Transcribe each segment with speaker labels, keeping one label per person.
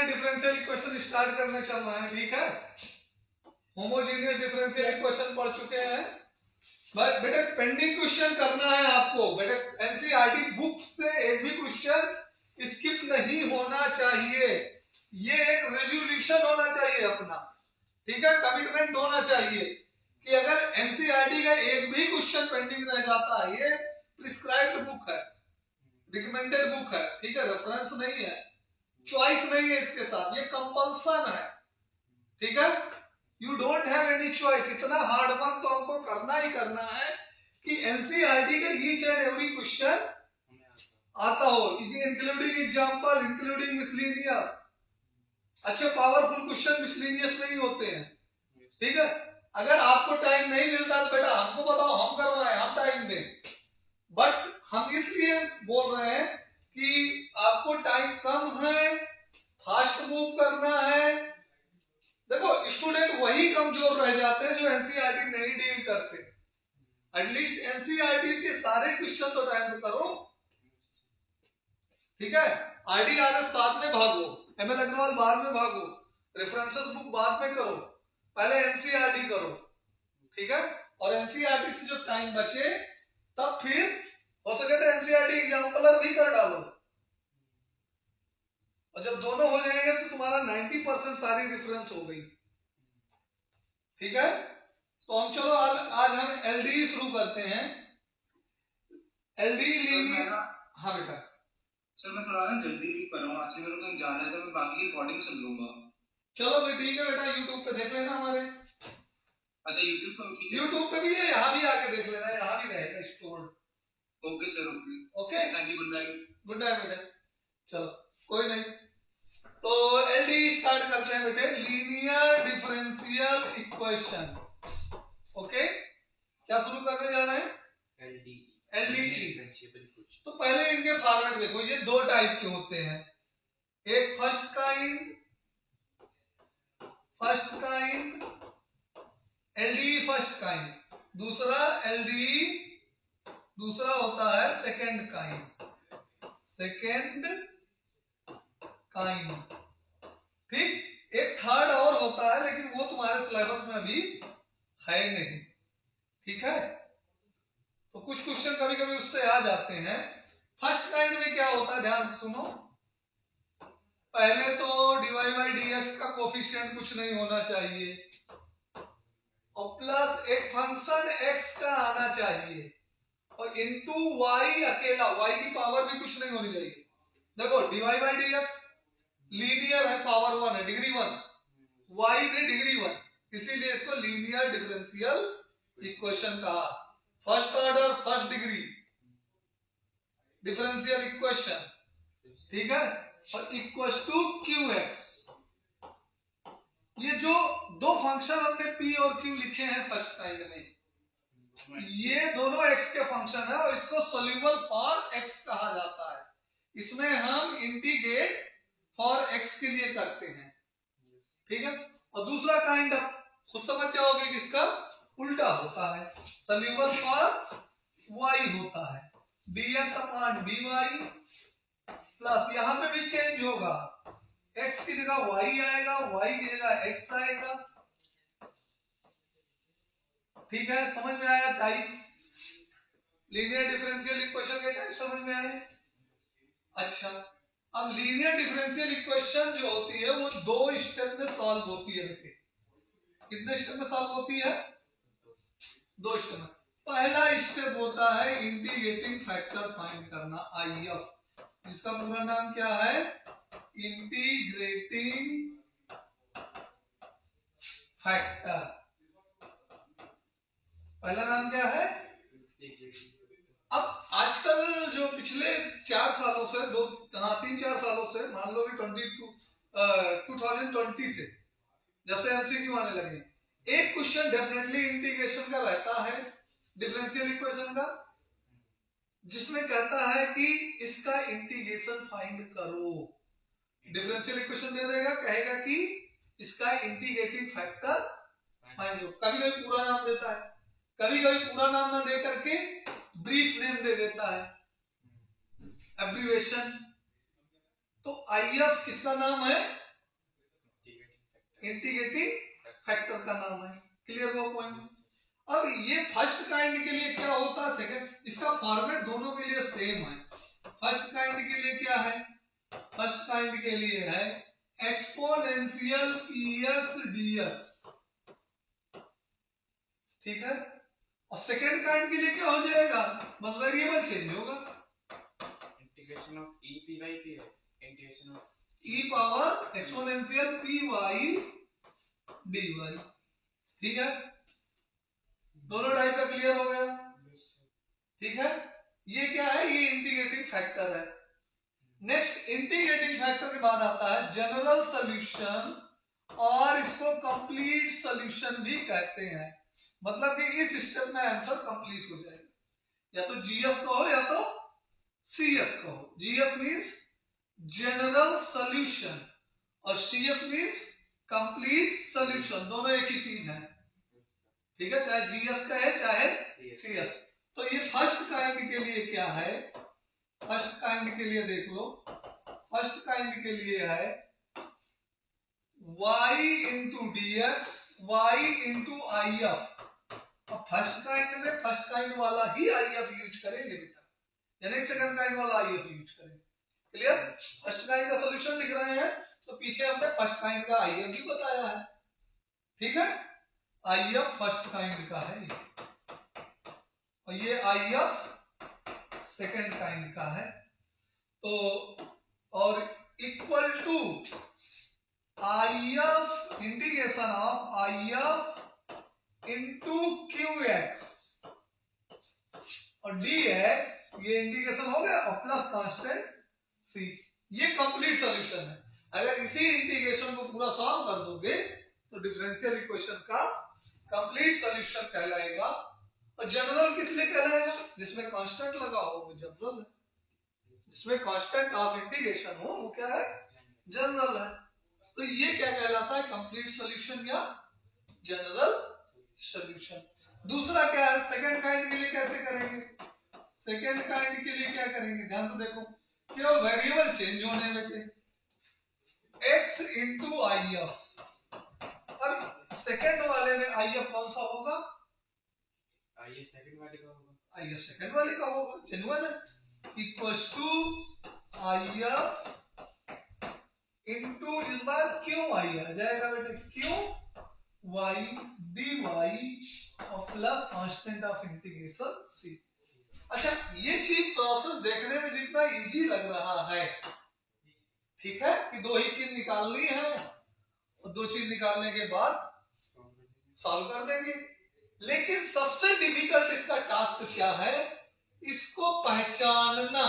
Speaker 1: Homogeneous differential equation start करने चल रहे हैं, ठीक है। होमोजेनियस डिफरेंशियल इक्वेशन पढ़ चुके हैं। बट बेटे पेंडिंग क्वेश्चन करना है आपको। बेटे एनसीईआरटी बुक से एक भी क्वेश्चन स्किप नहीं होना चाहिए। ये एक रेजोल्यूशन होना चाहिए अपना, ठीक है, कमिटमेंट होना चाहिए कि अगर एनसीईआरटी का एक भी क्वेश्चन पेंडिंग रह जाता है, ये प्रिस्क्राइब्ड बुक है, रिकमेंडेड बुक है, ठीक है, रेफरेंस नहीं है, चॉइस नहीं है इसके साथ, ये कंपल्सन है, ठीक है। You don't have any choice. इतना हार्ड वर्क तो हमको करना ही करना है कि एनसीईआरटी के ईच एंड एवरी क्वेश्चन आता हो, इंक्लूडिंग एग्जांपल, इंक्लूडिंग मिसलेनियस। अच्छे पावरफुल क्वेश्चन मिसलेनियस में ही होते हैं, ठीक है। अगर आपको टाइम नहीं मिलता तो बेटा हमको बताओ, हम करवाएं, हम टाइम दें। बट हम इसलिए बोल रहे हैं कि आपको टाइम कम है, फास्ट मूव करना है। देखो स्टूडेंट वही कमजोर रह जाते हैं जो एनसीईआरटी नहीं डील करते। एटलीस्ट एनसीईआरटी के सारे क्वेश्चन तो टाइम पे करो, ठीक है। आरडीआरएस बाद में भागो, एमएल अग्रवाल बाद में भागो, रेफरेंसेस बुक बाद में करो, पहले एनसीईआरटी करो, ठीक है। और एनसीईआरटी से जो टाइम बचे तब फिर हो सके तो एनसीईआरटी एग्जाम्पलर भी कर डालो। और जब दोनों हो जाएंगे तो तुम्हारा 90% सारी रेफरेंस हो गई, ठीक है। तो हम चलो आज हम एलडी शुरू करते हैं। LD linear. हाँ बेटा।
Speaker 2: सर मैं थोड़ा ना जल्दी भी कर रहा हूँ, एक्चुअली मेरे को कहीं जाना है तो मैं बाकी की रिकॉर्डिंग सुन लूंगा।
Speaker 1: चलो भाई ठीक है बेटा, यूट्यूब पे देख लेना हमारे।
Speaker 2: अच्छा यूट्यूब पर ठीक है,
Speaker 1: यूट्यूब पे भी है, यहाँ भी आके देख लेना, यहाँ भी रहेगा stored.
Speaker 2: Okay sir, okay
Speaker 1: okay,
Speaker 2: thank you, good night.
Speaker 1: Good night बेटा। चलो कोई नहीं, तो एलडी स्टार्ट करते हैं बेटे, लीनियर डिफरेंशियल इक्वेशन। ओके, क्या शुरू करने जा रहे हैं? एलडी। तो पहले इनके फॉर्मेट देखो, ये दो टाइप के होते हैं, एक first kind LD first kind, दूसरा एलडी, दूसरा होता है सेकंड काइंड, ठीक। एक थर्ड और होता है लेकिन वो तुम्हारे सिलेबस में अभी है नहीं, ठीक है। तो कुछ क्वेश्चन कभी कभी उससे आ जाते हैं। फर्स्ट काइंड में क्या होता है, ध्यान से सुनो। पहले तो dy बाई dx का कोफिशिएंट कुछ नहीं होना चाहिए, और प्लस एक फंक्शन x का आना चाहिए, और इनटू y अकेला, y की पावर भी कुछ नहीं होनी चाहिए। देखो dy बाई dx लीनियर है, पावर 1 है, डिग्री 1, y भी डिग्री 1, इसीलिए इसको लीनियर डिफरेंशियल इक्वेशन कहा। First order first degree differential equation, ठीक है। और इक्वल टू qx, ये जो दो फंक्शन हमने p और q लिखे हैं फर्स्ट काइंड में, ये दोनों x के फंक्शन है और इसको सोल्यूबल फॉर x कहा जाता है। इसमें हम इंटीग्रेट फॉर x के लिए करते हैं, ठीक है। और दूसरा काइंड खुद समझ जाओगे कि इसका उल्टा होता है, सोल्यूबल फॉर y होता है, dx अपॉन dy प्लस, यहां पे भी चेंज होगा, x की जगह y आएगा, y की जगह x आएगा, ठीक है। समझ में आया टाइप? लीनियर डिफरेंशियल इक्वेशन के टाइप समझ में आए? अच्छा, अब लीनियर डिफरेंशियल इक्वेशन जो होती है वो दो स्टेप में सॉल्व होती है। देखिए कितने स्टेप में सॉल्व होती है? दो स्टेप में। पहला स्टेप होता है इंटीग्रेटिंग फैक्टर फाइंड करना, IF, जिसका पूरा नाम क्या है? Integrating factor. पहला नाम क्या है? अब आजकल जो पिछले 4 सालों से, 3-4 सालों से, मान लो भी 2020 से जब से एमसीक्यू आने लगे, एक क्वेश्चन डेफिनेटली इंटीग्रेशन का रहता है, डिफरेंशियल इक्वेशन का, जिसमें कहता है कि इसका इंटीग्रेशन फाइंड करो। डिफरेंशियल इक्वेशन दे देगा, कहेगा कि इसका इंटीग्रेटिंग फैक्टर फाइंड करो। कभी कभी पूरा नाम देता है, कभी कभी पूरा नाम ना दे करके ब्रीफ नेम दे देता है, एब्रिविएशन। तो IF किसका नाम है? इंटीग्रेटिंग फैक्टर का नाम है। क्लियर हुआ पॉइंट? अब ये फर्स्ट काइंड के लिए क्या होता है, सेकंड, इसका फॉर्मेट दोनों के लिए सेम है। फर्स्ट काइंड के लिए क्या है, फर्स्ट काइंड के लिए है एक्सपोनेंशियल px dx, ठीक है। और सेकंड काइंड के लिए क्या हो जाएगा, बस वेरिएबल चेंज होगा,
Speaker 3: integration of e p by p है, integration of
Speaker 1: e power exponential py dy, ठीक है। दोनों टाइप का क्लियर हो गया, ठीक है। ये क्या है, ये इंटीग्रेटिंग फैक्टर है। नेक्स्ट इंटीग्रेटिंग फैक्टर के बाद आता है जनरल सॉल्यूशन, और इसको कंप्लीट सॉल्यूशन भी कहते हैं। मतलब कि इस स्टेप में आंसर कंप्लीट हो जाएगा, या तो जीएस कहो या तो सीएस कहो। जीएस मींस जनरल सॉल्यूशन और सीएस मींस कंप्लीट सॉल्यूशन, दोनों एक ही चीज है, ठीक है, चाहे जीएस का है चाहे सीएस। तो ये फर्स्ट काइंड के लिए क्या है, फर्स्ट काइंड के लिए देख लो, फर्स्ट काइंड के लिए है y into D X, Y into I F. अब फर्स्ट काइंड में फर्स्ट काइंड वाला ही आई एफ यूज करेंगे बेटा, यानी सेकंड काइंड वाला आई एफ यूज करेंगे। क्लियर? फर्स्ट काइंड का सॉल्यूशन लिख रहे हैं तो पीछे हमने फर्स्ट काइंड का आई एफ भी बताया है, ठीक है। आई एफ फर्स्ट काइंड का है और ये आई एफ सेकंड काइंड का है। तो और equal to I F integration of I F into Q X और डी एक्स, ये इंटीग्रेशन हो गया, और प्लस कांस्टेंट सी। ये कंप्लीट सॉल्यूशन है। अगर इसी इंटीग्रेशन को पूरा सॉल्व कर दोगे तो डिफरेंशियल इक्वेशन का कंप्लीट सॉल्यूशन कहलाएगा। और जनरल किस लिए कहलाएगा, जिसमें कांस्टेंट लगा हो वो जनरल है, जिसमें कांस्टेंट ऑफ इंटीग्रेशन हो वो क्या है, जनरल है। तो ये क्या कहलाता है, कंप्लीट सॉल्यूशन या जनरल सॉल्यूशन। दूसरा क्या है, सेकंड काइंड के लिए कैसे करेंगे, सेकंड काइंड के लिए क्या करेंगे, ध्यान से देखो, केवल वेरिएबल चेंज होने में x इंटू आई एफ। अब सेकंड वाले में आई एफ कौन सा होगा,
Speaker 3: आई एफ सेकंड वाले का होगा,
Speaker 1: आई एफ सेकंड वाले का होगा, जेन्युइन है, equals to I F into इस बार क्यू आई आ जाएगा बेटे, क्यू वाई डी वाई और plus constant of integration C. अच्छा, ये चीज प्रोसेस देखने में जितना इजी लग रहा है, ठीक है, कि दो ही चीज निकालनी है और दो चीज निकालने के बाद सॉल्व कर देंगे, लेकिन सबसे डिफिकल्ट इसका टास्क क्या है, इसको पहचानना,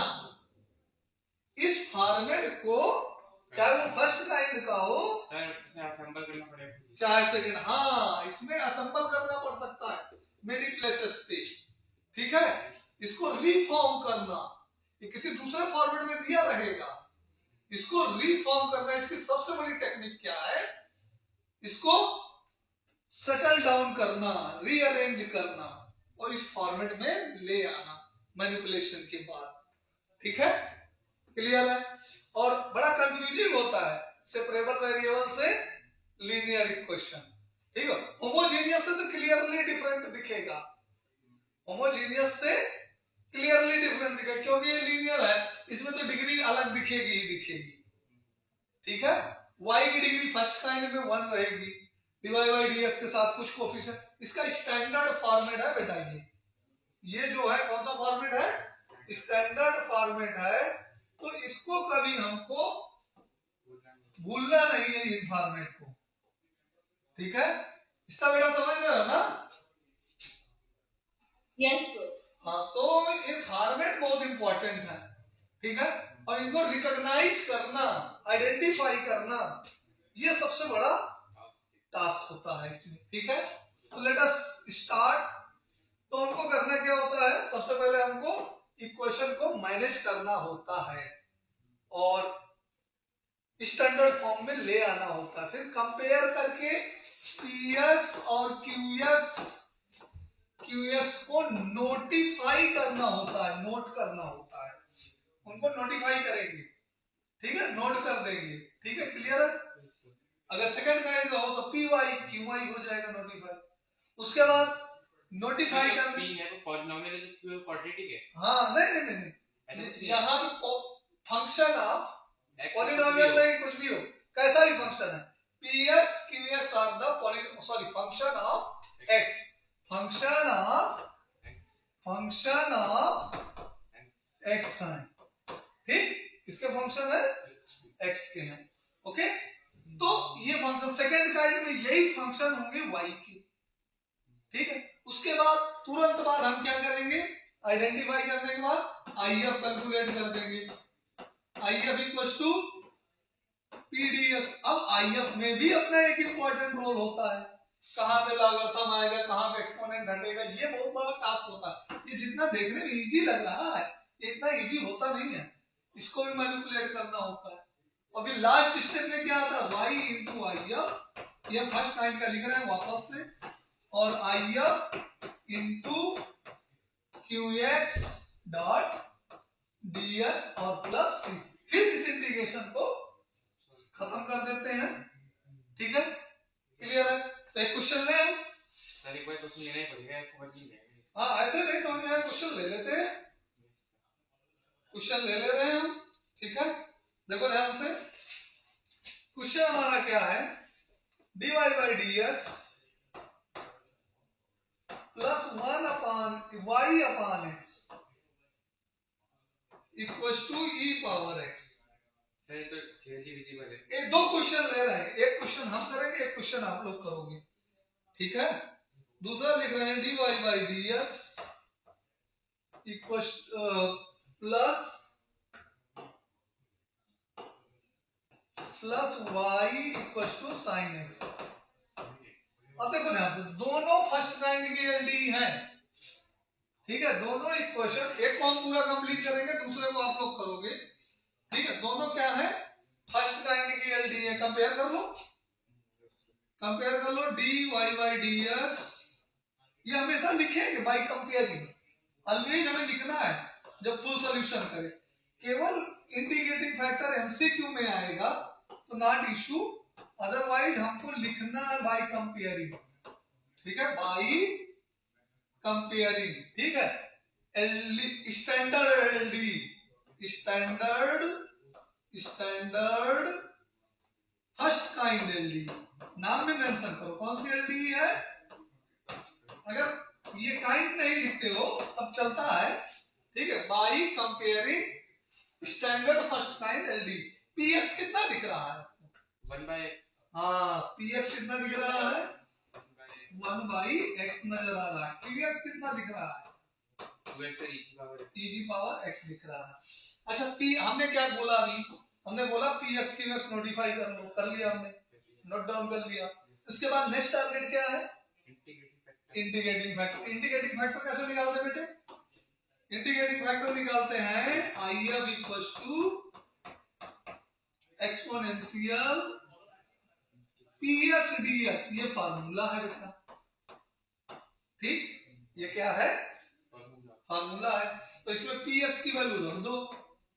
Speaker 1: इस फॉर्मेट को, चाहे वो फर्स्ट काइंड का हो
Speaker 3: असेंबल करना पड़ेगा,
Speaker 1: चाहे सेकंड, हाँ इसमें असेंबल करना पड़ सकता है मेनी प्लेसेस पे, ठीक है। इसको रीफॉर्म करना, ये किसी दूसरे फॉर्मेट में दिया रहेगा, इसको रीफॉर्म करना, इसकी सबसे बड़ी टेक्निक क्या है, इसको सेटल डाउन करना, रीअरेंज करना और इस फॉर्मेट में ले आना मैनिपुलेशन के बाद, ठीक है, क्लियर है। और बड़ा कंफ्यूजिंग होता है सेपरेबल वेरिएबल से लीनियर इक्वेशन, ठीक है। होमोजेनियस से तो क्लियरली डिफरेंट दिखेगा, होमोजेनियस से क्लियरली डिफरेंट दिखेगा, क्योंकि ये लीनियर है, इसमें तो डिग्री अलग दिखेगी ही दिखेगी, ठीक है। y की डिग्री फर्स्ट काइंड में 1 रहेगी, dy by dx के साथ कुछ कोफिशिएंट, इसका स्टैंडर्ड फॉर्मेट है बेटा, ये जो है कौन सा फॉर्मेट है, स्टैंडर्ड फॉर्मेट है। तो इसको कभी हमको भूलना नहीं है इन फॉर्मेट को, ठीक है। इसका बेटा समझ रहे हो ना?
Speaker 4: Yes sir.
Speaker 1: हाँ, तो ये फॉर्मेट बहुत इंपॉर्टेंट है, ठीक है, और इनको रिकॉग्नाइज करना, आइडेंटिफाई करना, ये सबसे बड़ा टास्क होता है इसमें, ठीक है। तो लेट अस स्टार्ट। तो हमको करना क्या होता है, सबसे पहले हमको इक्वेशन को मैनेज करना होता है और स्टैंडर्ड फॉर्म में ले आना होता है, फिर कंपेयर करके px और qx को नोटिफाई करना होता है, नोट करना होता है, उनको नोटिफाई करेंगे, ठीक है, नोट कर देंगे, ठीक है, क्लियर है। अगर सेकंड काइंड का हो तो पी वाई क्यू वाई हो जाएगा नोटिफाई। उसके बाद नोटिफाई
Speaker 3: जो
Speaker 1: करने,
Speaker 3: P है वो पॉलिनोमियल है, जो Q है क्वाड्रेटिक है।
Speaker 1: हाँ नहीं यहाँ पे फंक्शन ऑफ पॉलिनोमियल नहीं, कुछ भी हो, कैसा भी फंक्शन है, PS QS are the function of X, function of X है, ठीक, किसके फंक्शन है, एक्स के हैं, ओके। तो ये फंक्शन सेकंड काइंड में यही फंक्शन होंगे वाई के, ठीक है। उसके बाद तुरंत बाद हम क्या करेंगे, आइडेंटिफाई करने के बाद आईएफ कैलकुलेट कर देंगे, आईएफ इक्वल टू पीडीएस। अब आईएफ में भी अपना एक इंपॉर्टेंट रोल होता है, कहां पे लॉगरिथम आएगा, कहां पे एक्सपोनेंट घटेगा, ये बहुत बड़ा टास्क होता है। ये जितना देखने में इजी लग रहा है ये इतना इजी होता नहीं है, इसको भी मैनिपुलेट करना होता है। अभी लास्ट स्टेप में क्या आता है, वाई इंटू आईएफ, ये फर्स्ट काइंड का लिख रहे हैं वापस से, और IF into QX dot DX और प्लस सी, फिर इस इंटीग्रेशन को खत्म कर देते हैं, ठीक है, क्लियर है। तो एक क्वेश्चन ले हम,
Speaker 3: सर एक बार क्वेश्चन लेना ही पड़ेगा, ऐसे समझ नहीं आएगा।
Speaker 1: हाँ ऐसे नहीं समझ में आया, क्वेश्चन ले लेते हैं, क्वेश्चन ले ले रहे हैं हम, ठीक है। देखो ध्यान से, क्वेश्चन हमारा क्या है, dy by D x plus 1 upon y upon X equal to E power X.
Speaker 3: Sir ये तो क्लियरली विजिबल है।
Speaker 1: ये दो क्वेश्चन ले रहे हैं, एक क्वेश्चन हम करेंगे, एक क्वेश्चन आप लोग करोगे, ठीक है। दूसरा लिख रहे हैं dy by D X equal plus y equal to sine X. अब देखो ध्यान से, दोनों फर्स्ट काइंड की एलडी हैं, ठीक है, दोनों इक्वेशन, एक को हम पूरा कंप्लीट करेंगे, दूसरे को आप लोग करोगे, ठीक है। दोनों क्या है, फर्स्ट काइंड की एलडी है, कंपेयर कर लो, D Y by D X, ये हमेशा लिखेंगे बाई कंपेयरिंग, ऑलवेज हमें लिखना है जब फुल सॉल्यूशन करें, केवल इंटीग्रेटिंग फैक्टर एमसीक्यू में आएगा तो नॉट इशू, अदरवाइज हमको लिखना है बाई कंपेयरिंग, ठीक है, बाई कंपेयरिंग, ठीक है। Standard LD, standard first kind LD, नाम में मेंशन करो कौन सी एलडी है, अगर ये काइंड नहीं लिखते हो तब चलता है, ठीक है, by comparing standard first kind LD. PS कितना दिख रहा है,
Speaker 3: 1/x,
Speaker 1: हाँ पीएस कितना दिख रहा है, 1/x नजर आ रहा है, क्यूएस कितना दिख रहा है,
Speaker 3: 2x e
Speaker 1: की पावर x दिख रहा है। अच्छा पी हमने क्या बोला, अभी हमने बोला पीएस क्यूएस नोटिफाई कर लिया हमने, नोट डाउन कर लिया। इसके बाद नेक्स्ट टारगेट क्या है, इंटीग्रेटिंग फैक्टर। इंटीग्रेटिंग फैक्टर कैसे निकालते हैं बेटे, इंटीग्रेटिंग फैक्टर निकालते हैं IF equal to exponential PS dx, ये फार्मूला है बेटा, ठीक, ये क्या है, फार्मूला है। तो इसमें px की वैल्यू रख दो,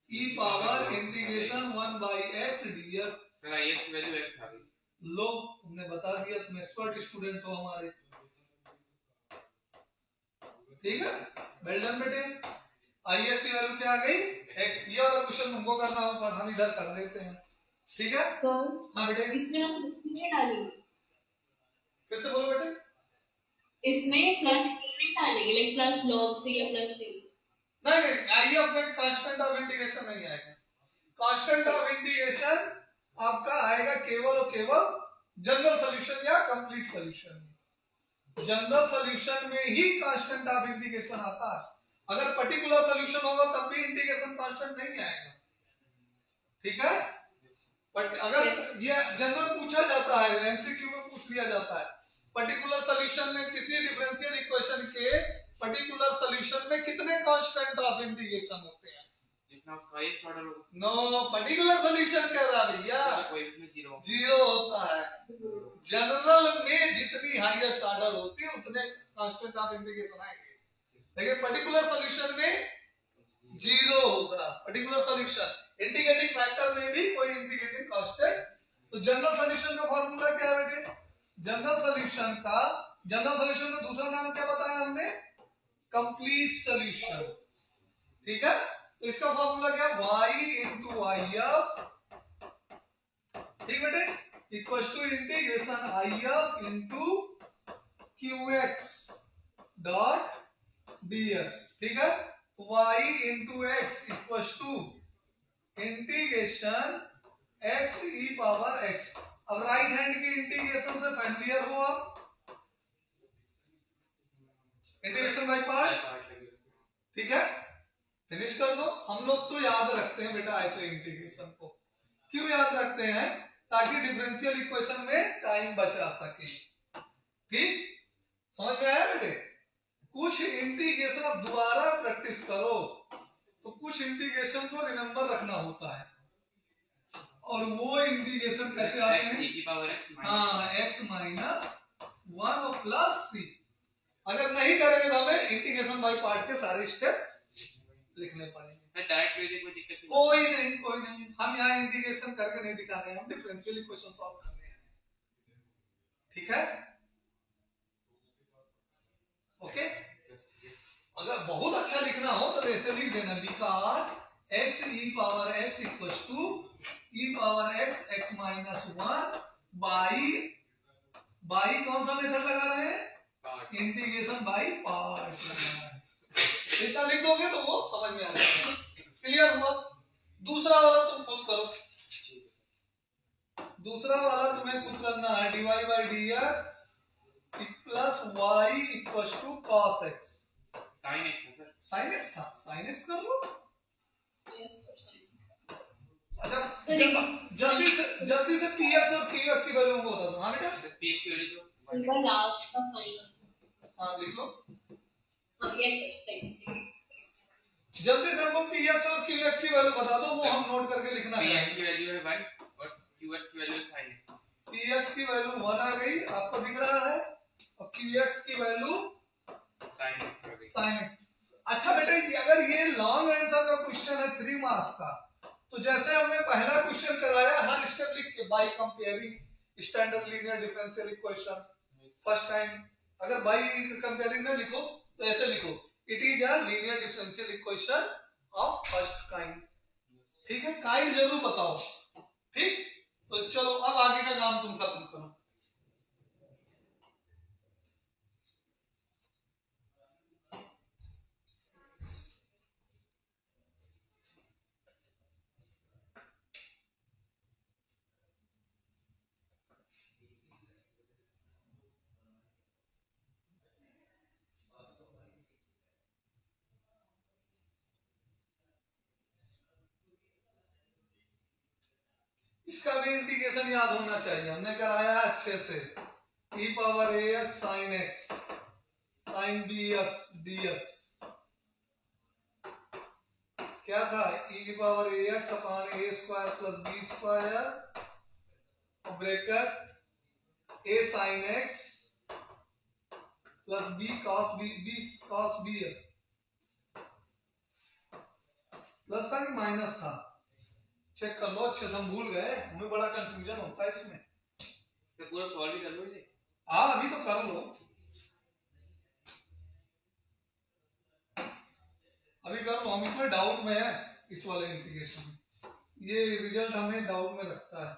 Speaker 1: e power integration 1/x dx।
Speaker 3: Sir if की वैल्यू x आ गई,
Speaker 1: लो तुमने बता दिया, तुम एक्सपर्ट स्टूडेंट हो हमारे, ठीक है, वेल डन बेटे। if की वैल्यू क्या आ गई, x। ये वाला क्वेश्चन तुमको करना हो पर हम इधर कर देते हैं, ठीक है।
Speaker 4: सर
Speaker 1: हाँ बेटे,
Speaker 4: इसमें हम नहीं डालेंगे,
Speaker 1: फिर से बोलो बेटे,
Speaker 4: इसमें प्लस नहीं डालेंगे, लाइक प्लस लॉग से या प्लस से,
Speaker 1: नहीं IF में कांस्टेंट ऑफ इंटीग्रेशन नहीं आएगा, कांस्टेंट ऑफ इंटीग्रेशन आपका आएगा केवल और केवल जनरल सॉल्यूशन या कंप्लीट सॉल्यूशन में, जनरल सॉल्यूशन में ही कांस्टेंट ऑफ इंटीग्रेशन आता है, अगर पर्टिकुलर सॉल्यूशन होगा तब भी इंटीग्रेशन कांस्टेंट नहीं आएगा, ठीक है। बट अगर ये जनरल पूछा जाता है, एमसीक्यू में पूछ लिया जाता है, पर्टिकुलर सॉल्यूशन में किसी डिफरेंशियल इक्वेशन के पर्टिकुलर सॉल्यूशन में कितने कांस्टेंट ऑफ इंटीग्रेशन होते हैं,
Speaker 3: जितना उसका हाईएस्ट ऑर्डर होगा,
Speaker 1: नो पर्टिकुलर सॉल्यूशन कर रहा भैया,
Speaker 3: कोई इसमें 0
Speaker 1: जीरो होता है, जनरल में जितनी हाईएस्ट ऑर्डर होती है उतने कांस्टेंट ऑफ इंटीग्रेशन आएंगे, लेकिन पर्टिकुलर सॉल्यूशन में जीरो होगा, पर्टिकुलर सॉल्यूशन। इंटीग्रेटिंग फैक्टर में भी कोई इंटीग्रेटिंग कांस्टेंट तो जनरल सॉल्यूशन का फॉर्मूला क्या है बेटे? जनरल सॉल्यूशन का दूसरा नाम क्या बताया हमने? Complete solution. ठीक है, तो इसका फॉर्मूला क्या? y इंटू आई एफ, ठीक बेटे, equal to integration I F into Q X dot dx। ठीक है, y into x equal to integration x E power x। अब राइट हैंड की इंटीग्रेशन से फैमिलियर हो आप? इंटीग्रेशन बाय पार्ट, ठीक है, फिनिश कर दो। हम लोग तो याद रखते हैं बेटा ऐसे इंटीग्रेशन को। क्यों याद रखते हैं? ताकि डिफरेंशियल इक्वेशन में टाइम बचा सके। ठीक, समझ में आया बेटे? कुछ इंटीग्रेशन आप दोबारा प्रैक्टिस करो तो कुछ इंटीग्रेशन को रिमेंबर रखना होता है, और वो इंटीग्रेशन कैसे आते हैं? हाँ, एक्स माइनस वन और प्लस सी। अगर नहीं करेंगे तो हमें इंटीग्रेशन बाय पार्ट के सारे स्टेप लिखने पड़ेंगे। कोई नहीं, हम यहाँ इंटीग्रेशन करके नहीं दिखा रहे हैं, हम डिफरेंशियल इक्वेशन सॉल्व कर रहे हैं। ठीक है, ओके। अगर बहुत अच्छा लिखना हो तो ऐसे लिख देना, because x e power x equal to E power x x minus one by कौन सा मेथड लगा रहे हैं? इंटीग्रेशन बाई पार्ट लगा रहे हैं। इतना लिख दोगे तो वो समझ में आ जाएगा। क्लियर हुआ? दूसरा वाला तुम खुद करो। दूसरा वाला तुम्हें खुद करना है, dy by D x plus y equal to cos x. Sine x था, साइन एक्स कर लो। अच्छा, जल्दी से पी एक्स और क्यू एक्स की वैल्यू को बता दो। हाँ बेटा,
Speaker 4: लास्ट का फाइनल।
Speaker 1: हाँ लिख लो
Speaker 4: यस,
Speaker 1: जल्दी से। हमको पी एक्स और क्यू एक्स की वैल्यू बता दो, वो हम नोट करके लिखना है।
Speaker 3: px की वैल्यू है 1 और qx की वैल्यू है sin x।
Speaker 1: पी एक्स की वैल्यू 1 आ गई, आपको दिख रहा है, और क्यू एक्स की वैल्यू
Speaker 3: sin x आ गई।
Speaker 1: Sine x. अच्छा बेटा, अगर ये लॉन्ग आंसर का क्वेश्चन है 3 मार्क्स का, तो जैसे हमने पहला क्वेश्चन कराया, हर स्टेप लिख के by comparing standard linear differential equation first time. अगर बाय कंपेयरिंग ना लिखो तो ऐसे लिखो, it is a linear differential equation of first kind. ठीक है, काइंड जरूर बताओ। ठीक, तो चलो अब आगे का काम तुम खत्म करो। इसका भी इंटीग्रेशन याद होना चाहिए, हमने कराया है अच्छे से। e power A X sine X sine B X D X क्या था? e power A X upon A square plus B square bracket A sine X plus B cos B X. Plus था कि minus था? Check कर लो अच्छे से, हम भूल गए, हमें बड़ा कंफ्यूजन होता है इसमें।
Speaker 3: तो पूरा सॉल्व ही कर लो इसे।
Speaker 1: हाँ अभी तो कर लो, अभी कर लो। हम इसमें डाउट में है, इस वाले इंटीग्रेशन में ये रिजल्ट हमें डाउट में रखता है।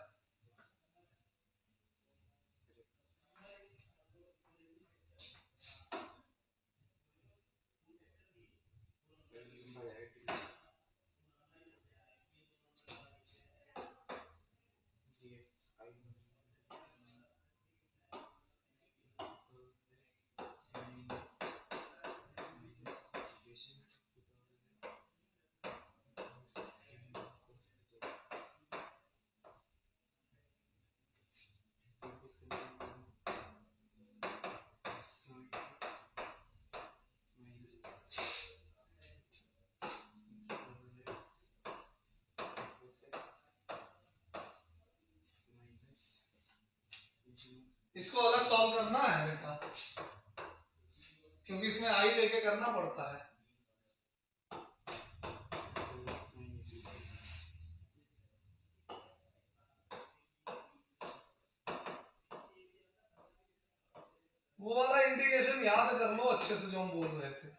Speaker 1: इसको अलग सॉल्व करना है बेटा, क्योंकि इसमें आई लेके करना पड़ता है। वो वाला इंटीग्रेशन याद कर लो अच्छे से जो हम बोल रहे थे।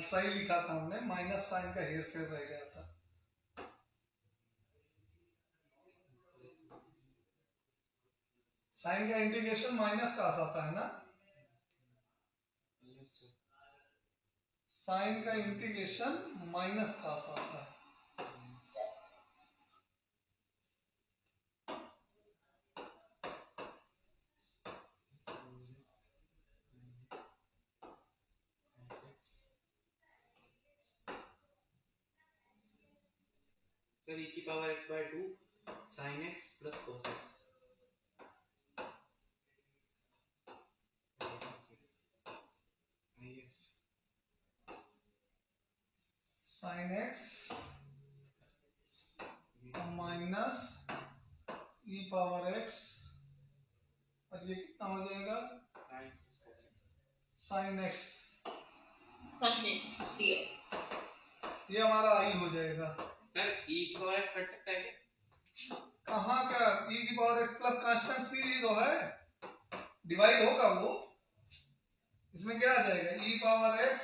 Speaker 1: सही लिखा था हमने, माइनस साइन का हेर फेर रह गया था। साइन का इंटीग्रेशन माइनस का आता है ना, साइन का इंटीग्रेशन माइनस का आता है।
Speaker 3: सर e की power x by 2 sin x plus cos x।
Speaker 1: Sine x minus E power x, और ये कितना हो जाएगा, साइन एक्स, ये हमारा आई हो जाएगा।
Speaker 3: सर e की पावर x कट सकता है क्या?
Speaker 1: कहाँ का e की power x plus constant c तो है, डिवाइड होगा वो, इसमें क्या आ जाएगा, e पावर x,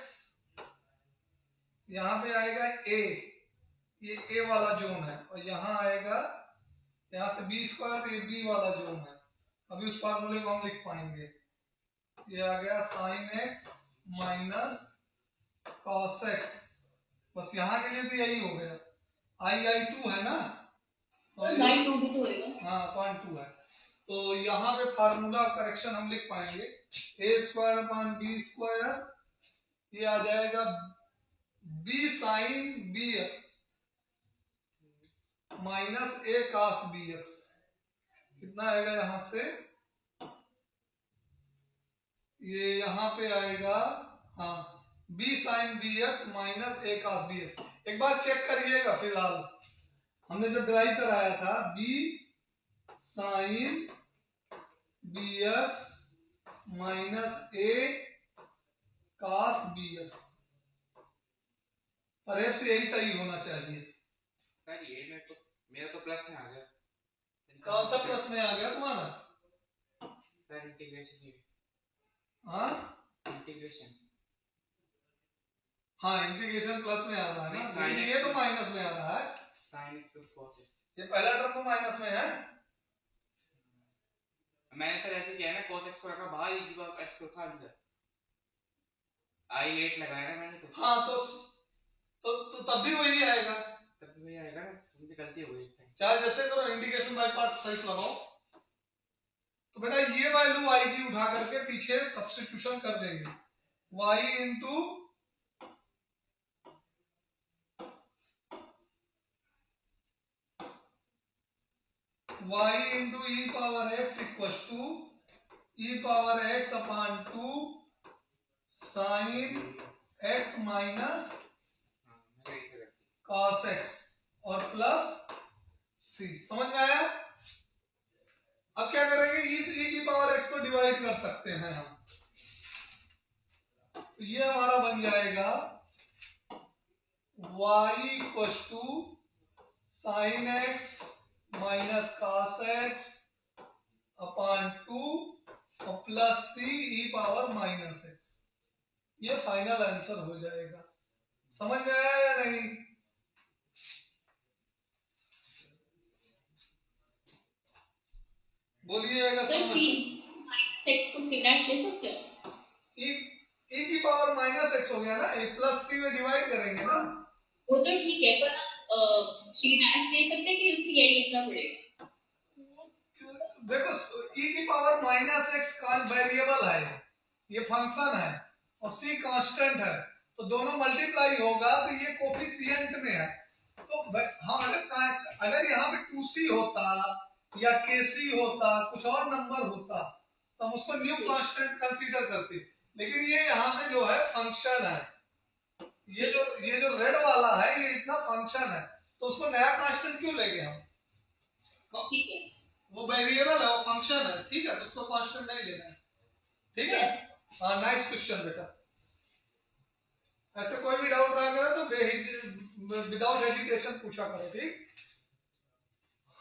Speaker 1: यहाँ पे आएगा a, ये a वाला जोन है, और यहाँ आएगा, यहाँ से b स्क्वायर, ये b वाला जोन है। अभी उस फार्मूले को हम लिख पाएंगे, ये आ गया sine x minus cos x, बस यहाँ के लिए तो यही हो गया। i2 है ना,
Speaker 4: तो बाई 2 भी तो होएगा।
Speaker 1: हाँ 0.2 है, तो यहाँ पे फार्मूला करेक्शन हम लिख पाएंगे, a square upon b square, ये आ जाएगा b sine bx minus a cos bx, कितना आएगा यहाँ से, ये यहाँ पे आएगा, हाँ b sine bx minus a cos bx। एक बार चेक करिएगा, फिलहाल हमने जो ड्राइव कराया था b sine bx minus a cos bx, perhaps यही सही होना चाहिए।
Speaker 3: सर ये मेरा तो प्लस में आ गया।
Speaker 1: कौन सा प्लस में आ गया तुम्हारा?
Speaker 3: सर इंटीग्रेशन ये,
Speaker 1: हाँ
Speaker 3: इंटीग्रेशन,
Speaker 1: हाँ इंटीग्रेशन प्लस में आ रहा है ना, लेकिन ये तो माइनस में आ रहा है,
Speaker 3: sin x plus cos x।
Speaker 1: ये पहला टर्म तो माइनस में है।
Speaker 3: मैंने सर ऐसे किया है ना, cos x को रखा बाहर, e की पावर x को रखा अंदर, आई लेट लगाया ना मैंने तो।
Speaker 1: हाँ तो तब भी वही आएगा,
Speaker 3: तब भी वही आएगा ना, मुझे गलती हो गई।
Speaker 1: चाहे जैसे करो, इंटीग्रेशन बाय पार्ट सही लगाओ। तो बेटा ये वैल्यू y की उठा करके पीछे सब्स्टिट्यूशन कर देंगे, y into y into e power x equal to E power x upon 2 sine x minus cos x और प्लस c, समझ में आया? अब क्या करेंगे, इस e की पावर x को डिवाइड कर सकते हैं हम, तो ये हमारा बन जाएगा y equal to sine x minus cos x upon 2 और plus c e power minus x, ये फाइनल आंसर हो जाएगा। समझ में आया या नहीं? बोलिएगा।
Speaker 4: सर c माइनस x को c डैश ले सकते हैं?
Speaker 1: e की पावर माइनस x हो गया ना, a प्लस c में डिवाइड करेंगे ना,
Speaker 4: वो तो ठीक है, पर c डैश ले सकते हैं कि उसमें यही लिखना पड़ेगा?
Speaker 1: देखो e की पावर माइनस x का वेरिएबल है, ये फंक्शन है, और c कांस्टेंट है, तो दोनों मल्टीप्लाई होगा, तो ये कोफिशिएंट में है। तो हाँ, अगर यहाँ पे 2c होता या kc होता, कुछ और नंबर होता, तो हम उसको न्यू कांस्टेंट कंसीडर करते, लेकिन ये यहाँ पे जो है फंक्शन है, ये जो रेड वाला है, ये इतना फंक्शन है, तो उसको नया कांस्टेंट क्यों लेंगे हम?
Speaker 4: ठीक है
Speaker 1: वो वेरिएबल है, वो फंक्शन है, ठीक है, तो उसको कांस्टेंट नहीं लेना है, ठीक है। हाँ, नाइस क्वेश्चन बेटा। ऐसे कोई भी डाउट रहा करो तो विदाउट हेजिटेशन पूछा करो, ठीक।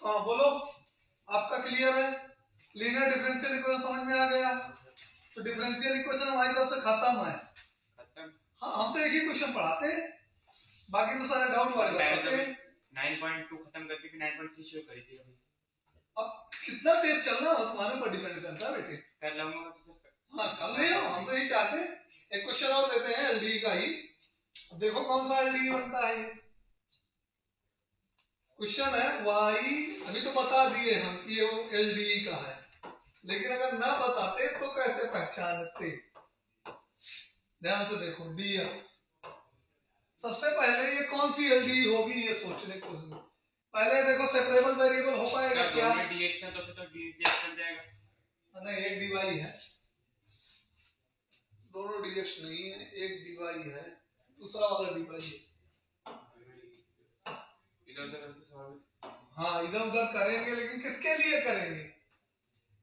Speaker 1: हाँ बोलो, आपका क्लियर है? लीनियर डिफरेंशियल इक्वेशन समझ में आ गया? तो डिफरेंशियल इक्वेशन हमारी तरफ से खत्म है।
Speaker 3: खत्म।
Speaker 1: हाँ, हम तो एक ही क्वेश्चन पढ़ाते हैं, बाकी तो सारे डाउट वाले पढ़ाते हैं।
Speaker 3: 9.2 खत्म करके फिर 9.3 शुरू करी थी अभी।
Speaker 1: अब कितना तेज चलना हो तुम्हारे ऊपर डिपेंड करता है बेटे।
Speaker 3: कर लूंगा तो सर।
Speaker 1: हाँ कर ले, हम तो यही चाहते हैं। एक क्वेश्चन और देते हैं एलडी का ही, देखो कौन सा एलडी बनता है। क्वेश्चन है वाई, अभी तो बता दिए हम कि ये वो एलडी का है, लेकिन अगर ना बताते तो कैसे पहचानते? ध्यान से देखो, डीएक्स सबसे पहले ये कौन सी एलडी होगी ये सोचने को पहले देखो सेपरेबल वेरिएबल हो पाएगा क्या?
Speaker 3: दोनों डीएक्स है तो फिर तो डीएक्स बन जाएगा।
Speaker 1: नहीं, एक डीवाई है, दोनों डीएक्स नहीं है, एक डीवाई है, दूसरा वाला डीवाई है।
Speaker 3: इधर उधर से सॉल्व।
Speaker 1: हाँ इधर उधर करेंगे, लेकिन किसके लिए करेंगे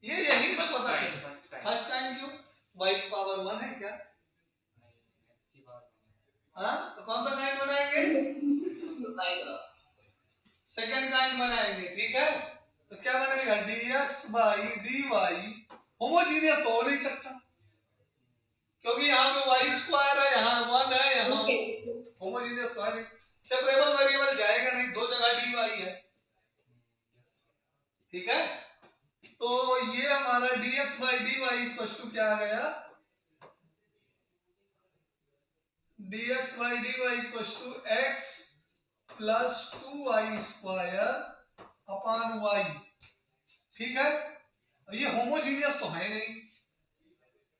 Speaker 1: ये यहीं से पता चलेगा। फर्स्ट टाइम क्यों? y पावर 1 है क्या? हाँ, तो कौन सा काइंड बनाएंगे? सेकंड काइंड बनाएंगे, ठीक है। तो क्या बनेगा? dx बाई dy होमोजीनियस तो हो नहीं सकता, क्योंकि यहाँ पे y स्क्वायर है, यहाँ 1 है, यहाँ होमोजीनियस तो है नहीं। सेपरेबल वेरिएबल जाएगा नहीं, दो जगह dy है, ठीक है। तो ये हमारा dx by dy equal to क्या आ गया? dx by dy equal to x plus 2y square upon y, ठीक है। ये होमोजीनियस तो है नहीं,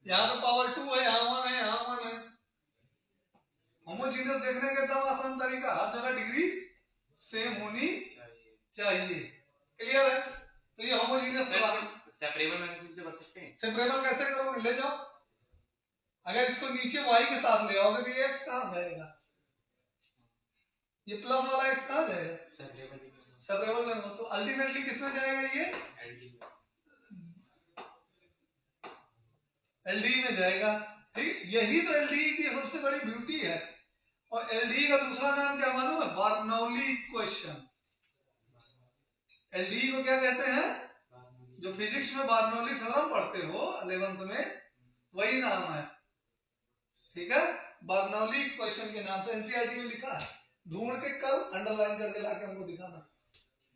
Speaker 1: यहाँ पे पावर 2 है, यहाँ 1 है, यहाँ 1 है। होमोजीनियस देखने का एकदम आसान तरीका, हर जगह डिग्री सेम होनी चाहिए, क्लियर है। तो ये होमोजीनियस
Speaker 3: सेपरेबल में से कर सकते हैं।
Speaker 1: सेपरेबल कैसे करोगे? ले जाओ, अगर इसको नीचे y के साथ ले आओगे तो ये x कहाँ जाएगा? ये प्लस वाला x कहाँ जाएगा? सेपरेबल में हो तो अल्टीमेटली किसमें जाएगा? ये एलडी में जाएगा, ठीक। यही तो एलडी की सबसे बड़ी ब्यूटी है। और एलडी का दूसरा नाम क्या मालूम है? Bernoulli equation. एलडी को क्या कहते हैं? जो फिजिक्स में बर्नौली थ्योरम पढ़ते हो 11th में, वही नाम है, ठीक है। बर्नौली इक्वेशन के नाम से एनसीईआरटी में लिखा है, ढूंढ के कल अंडरलाइन करके लाके हमको दिखाना,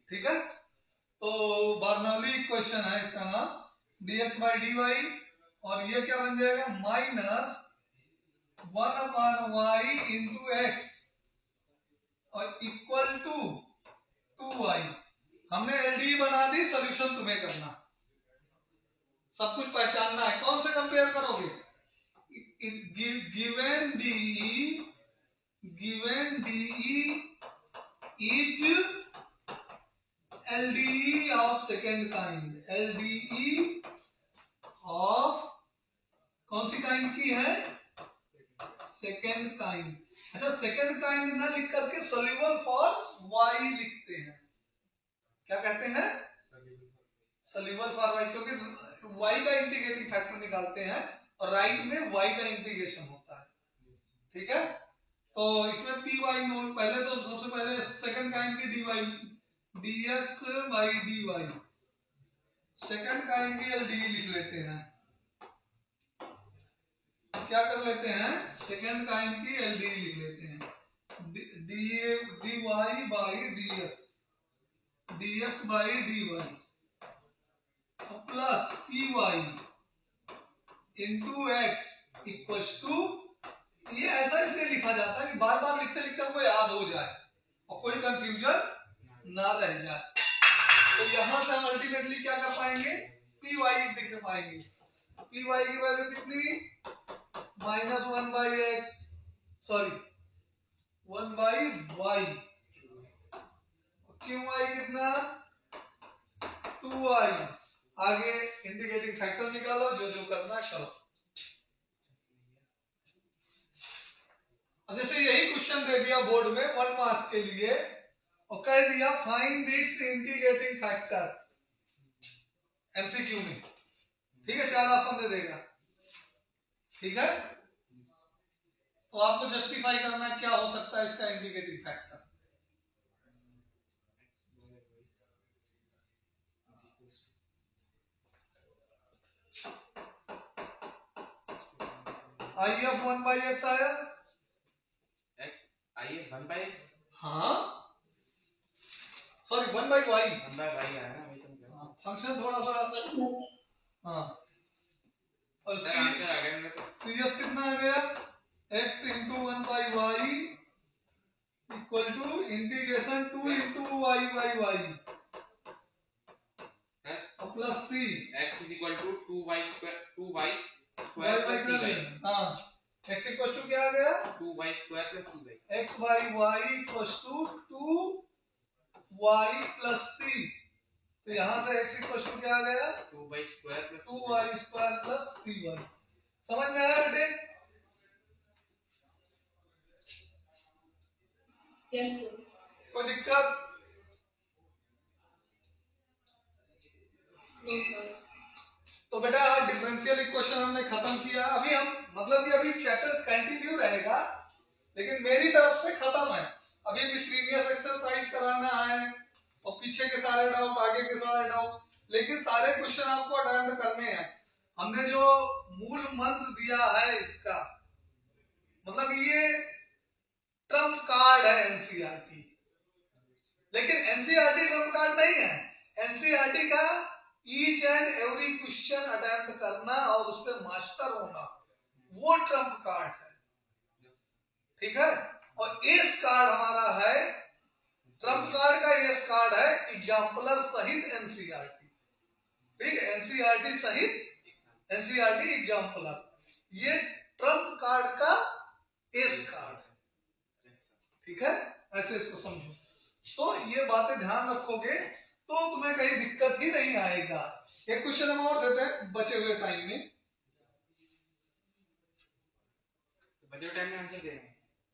Speaker 1: ठीक है। तो बर्नौली इक्वेशन है इसका नाम, dx बाई dy, और ये क्या बन जाएगा? Minus 1 upon y into x और इक्वल टू 2y। हमने एलडी बना दी, सॉल्यूशन तुम्हें करना, सब कुछ पहचानना है। कौन से कंपेयर करोगे? Given D is LDE of second kind, LDE of कौन सी काइंड की है? Second kind. अच्छा, सेकेंड काइंड ना लिख करके सोल्यूबल फॉर वाई लिखते हैं, क्या कहते हैं? सोल्यूबल फॉर वाई, क्योंकि वाई का इंटीग्रेटिंग फैक्टर निकालते हैं और राइट में वाई का इंटीग्रेशन होता है, ठीक है। तो इसमें पी वाई नोट, पहले तो सबसे पहले सेकंड काइंड की d y, dx by dy, second kind की एलडी लिख लेते हैं। क्या कर लेते हैं? सेकंड काइंड की एलडी लिख लेते हैं, dy by dx by dy plus p y into x equal to, ये ऐसा इसलिए लिखा जाता है कि बार बार लिखते लिखते हमको याद हो जाए और कोई कंफ्यूजन ना रह जाए। तो यहां से हम अल्टीमेटली क्या कर पाएंगे? पी वाई लिख पाएंगे। पी वाई की वैल्यू कितनी? Minus 1 by x, sorry 1 by y, q y कितना? 2y। आगे इंटीग्रेटिंग फैक्टर निकालो, जो जो करना है करो। अब जैसे यही क्वेश्चन दे दिया बोर्ड में 1 मार्क्स के लिए और कह दिया find its integrating factor MCQ में, ठीक है, 4 ऑप्शन दे देगा, ठीक है। तो आपको जस्टिफाई करना है क्या हो सकता है इसका इंटीग्रेटिंग फैक्टर। IF 1/x आया,
Speaker 3: IF 1/x,
Speaker 1: हाँ सॉरी 1/y,
Speaker 3: 1/y आया ना, वही तो मैं कह रहा हूँ।
Speaker 1: फंक्शन थोड़ा सा, हाँ, और
Speaker 3: सर आंसर आ गया मेरे को।
Speaker 1: सीएस कितना आ गया, x into 1/y equal to integration 2 into y by y plus c
Speaker 3: x is equal to 2y square
Speaker 1: y
Speaker 3: plus
Speaker 1: by
Speaker 3: cy,
Speaker 1: हाँ, x इक्वल टू क्या आ गया,
Speaker 3: 2y square plus cy।
Speaker 1: x by y equal to 2y plus c, तो यहाँ से x equal to क्या आ गया,
Speaker 3: 2y square plus
Speaker 1: 2y square plus c1। समझ में आया बेटे,
Speaker 4: यस सर।
Speaker 1: कोई दिक्कत,
Speaker 4: नो सर।
Speaker 1: तो बेटा डिफरेंशियल इक्वेशन हमने खत्म किया। अभी हम मतलब कि अभी चैप्टर कंटिन्यू रहेगा, लेकिन मेरी तरफ से खत्म है। अभी मिसलीनियस एक्सरसाइज कराना है और पीछे के सारे डाउट, आगे के सारे डाउट, लेकिन सारे क्वेश्चन आपको अटेम्प्ट करने हैं। हमने जो मूल मंत्र दिया है इसका मतलब ये ट्रम्प कार्ड है एनसीईआरटी, लेकिन एनसीईआरटी ट्रम्प कार्ड नहीं है। एनसीईआरटी का each and every question attempt करना और उस पर मास्टर होना, वो ट्रम्प कार्ड है, ठीक है। और एस कार्ड हमारा है, ट्रम्प कार्ड का एस कार्ड है एग्जाम्पलर सहित एनसीईआरटी, ठीक है, एनसीईआरटी सहित एनसीईआरटी एग्जाम्पलर, ये ट्रम्प कार्ड का एस कार्ड है, ठीक है। ऐसे इसको समझो, तो ये बातें ध्यान रखोगे तो तुम्हें कहीं दिक्कत ही नहीं आएगा। एक क्वेश्चन हम और देते हैं बचे हुए टाइम में,
Speaker 3: बचे हुए टाइम में आंसर देंगे।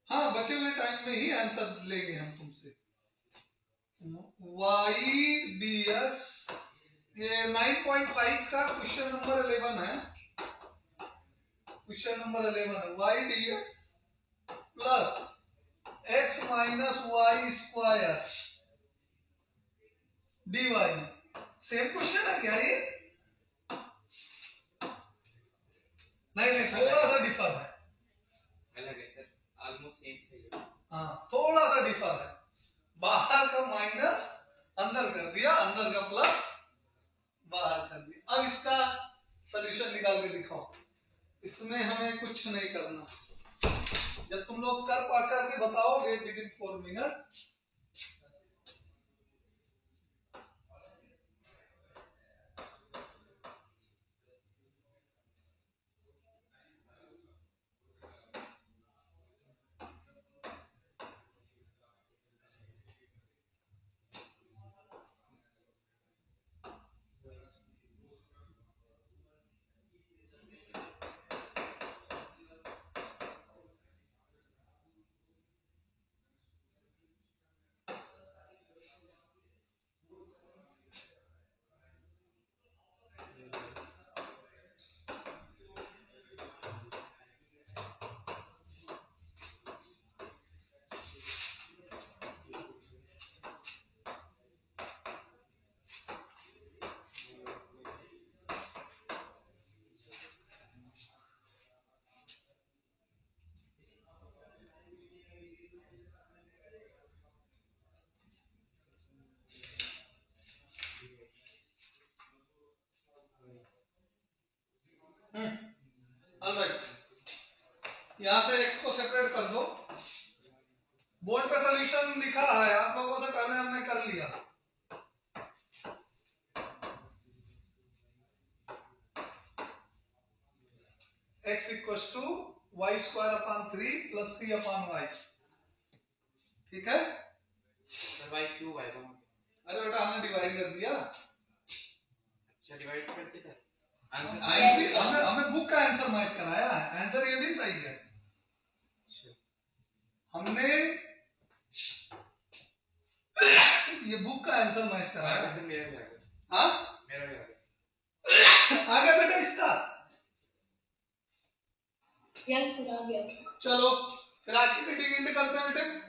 Speaker 1: हाँ बचे हुए टाइम में ही आंसर लेंगे हम तुमसे। y dx, ये 9.5 का क्वेश्चन नंबर 11 है, क्वेश्चन नंबर 11 है y dx plus x minus y square dy, same question है क्या ये, नहीं थोड़ा सा डिफर है,
Speaker 3: अलग है सर, ऑलमोस्ट सेम से।
Speaker 1: हाँ थोड़ा सा डिफर है, बाहर का माइनस अंदर कर दिया, अंदर का प्लस बाहर कर दिया। अब इसका सॉल्यूशन निकाल के दिखाओ, इसमें हमें कुछ नहीं करना, जब तुम लोग कर के बताओगे विद इन 4 मिनट। ऑलराइट, यहां से x को सेपरेट कर दो, बोर्ड पे सॉल्यूशन लिखा है, आप लोगों से पहले हमने कर लिया। x equal to y square upon 3 plus c upon y, ठीक है।
Speaker 3: सर y क्यूब आएगा।
Speaker 1: अरे बेटा हमने डिवाइड कर दिया,
Speaker 3: अच्छा डिवाइड करते थे आंसर।
Speaker 1: हमें बुक का आंसर मैच कराया है, आंसर ये भी सही है। हमने ये बुक का आंसर मैच करा है।
Speaker 3: मेरा भी आ गया,
Speaker 1: हाँ
Speaker 3: मेरा भी आ गया।
Speaker 1: आ गया बेटा इसका।
Speaker 4: यस सर आ गया।
Speaker 1: चलो फिर आज की मीटिंग एंड करते हैं बेटे।